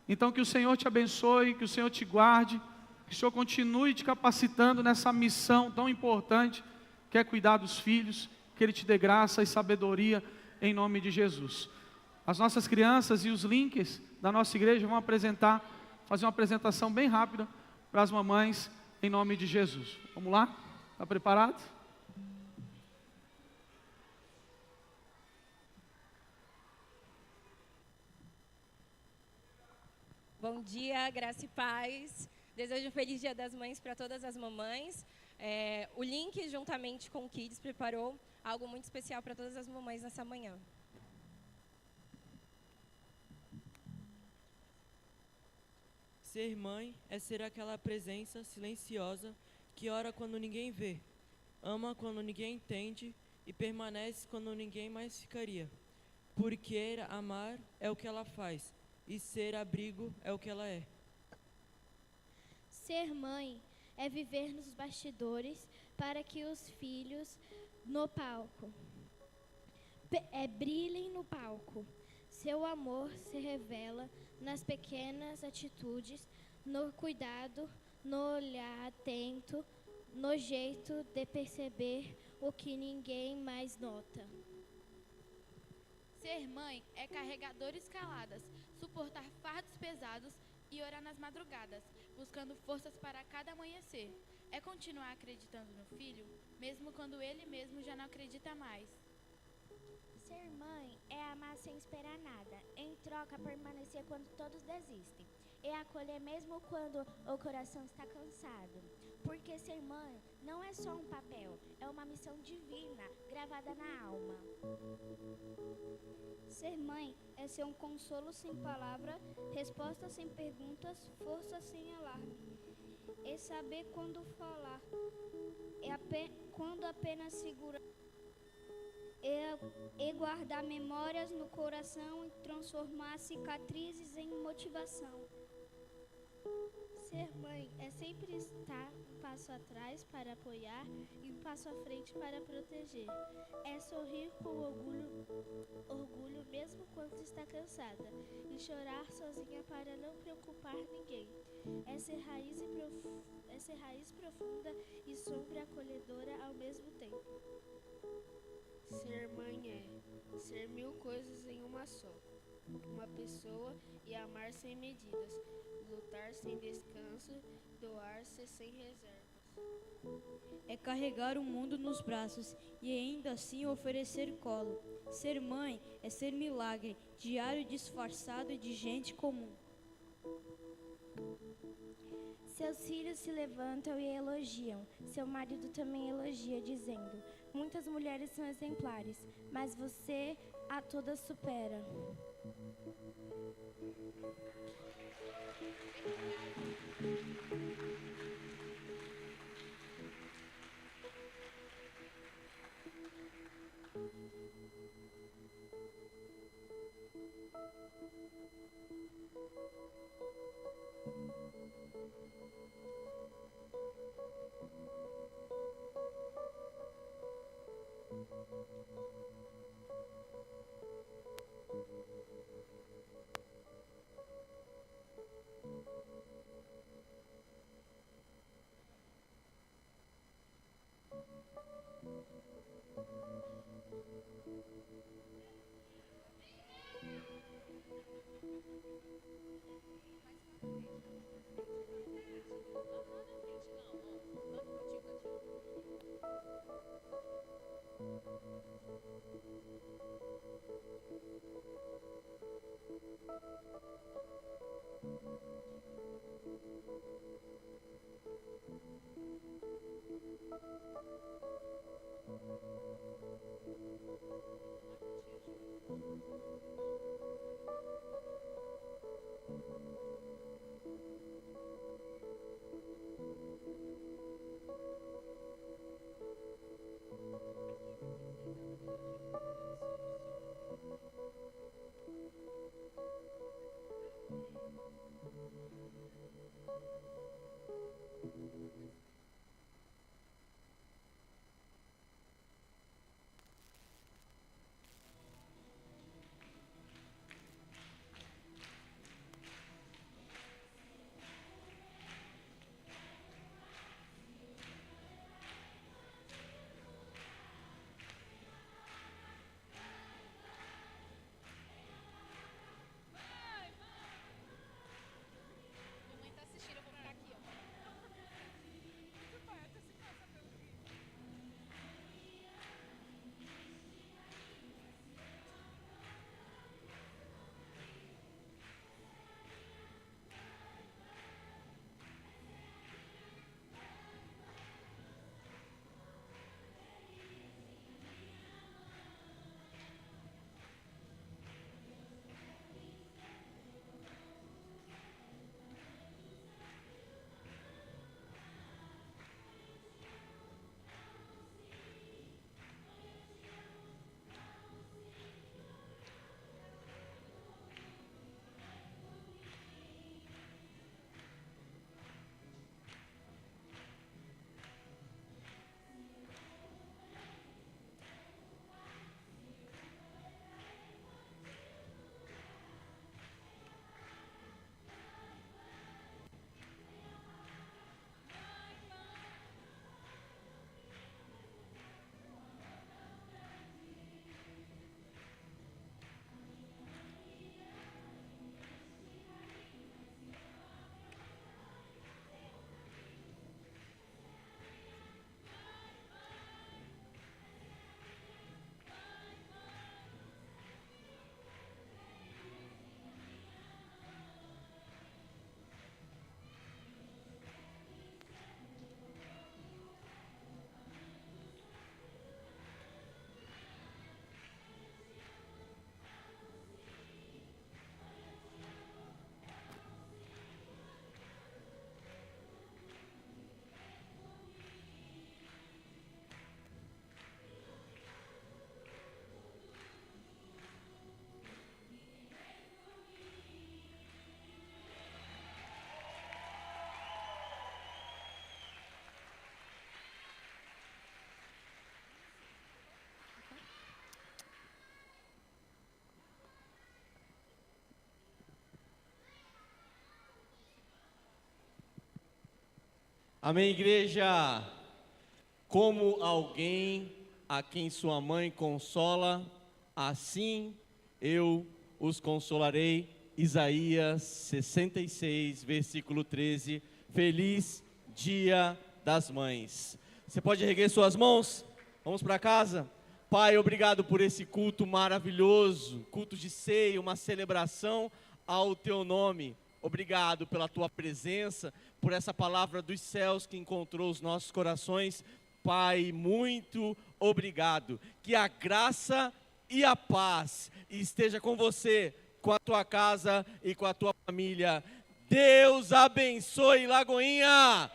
Então que o Senhor te abençoe, que o Senhor te guarde, que o Senhor continue te capacitando nessa missão tão importante, que é cuidar dos filhos, que Ele te dê graça e sabedoria, em nome de Jesus. As nossas crianças e os links da nossa igreja vão fazer uma apresentação bem rápida para as mamães, em nome de Jesus. Vamos lá? Está preparado? Bom dia, graça e paz. Desejo um feliz Dia das Mães para todas as mamães. O Link, juntamente com o Kids, preparou algo muito especial para todas as mamães nessa manhã. Ser mãe é ser aquela presença silenciosa que ora quando ninguém vê, Ama quando ninguém entende e permanece quando ninguém mais ficaria. Porque amar é o que ela faz e ser abrigo é o que ela é. Ser mãe é viver nos bastidores para que os filhos no palco brilhem no palco. Seu amor se revela nas pequenas atitudes, no cuidado, no olhar atento, no jeito de perceber o que ninguém mais nota. Ser mãe é carregar dores caladas, suportar fardos pesados e orar nas madrugadas, buscando forças para cada amanhecer. É continuar acreditando no filho, mesmo quando ele mesmo já não acredita mais. Ser mãe é amar sem esperar nada, em troca permanecer quando todos desistem. É acolher mesmo quando o coração está cansado. Porque ser mãe não é só um papel, é uma missão divina, gravada na alma. Ser mãe é ser um consolo sem palavra, resposta sem perguntas, força sem alarme. É saber quando falar, quando apenas segurar. É guardar memórias no coração e transformar cicatrizes em motivação. Ser mãe é sempre estar um passo atrás para apoiar e um passo à frente para proteger. É sorrir com orgulho mesmo quando está cansada e chorar sozinha para não preocupar ninguém. É ser raiz profunda e sombra acolhedora ao mesmo tempo. Ser mãe é ser mil coisas em uma só. Uma pessoa e amar sem medidas, lutar sem descanso, doar-se sem reservas. É carregar o mundo nos braços e ainda assim oferecer colo. Ser mãe é ser milagre, diário disfarçado de gente comum. Seus filhos se levantam e elogiam. Seu marido também elogia, dizendo: muitas mulheres são exemplares, mas você a todas supera. Amém, igreja? Como alguém a quem sua mãe consola, assim eu os consolarei. Isaías 66, versículo 13. Feliz Dia das Mães. Você pode erguer suas mãos? Vamos para casa? Pai, obrigado por esse culto maravilhoso, culto de ceia, uma celebração ao Teu nome. Obrigado pela Tua presença, por essa palavra dos céus que encontrou os nossos corações. Pai, muito obrigado. Que a graça e a paz esteja com você, com a tua casa e com a tua família. Deus abençoe, Lagoinha!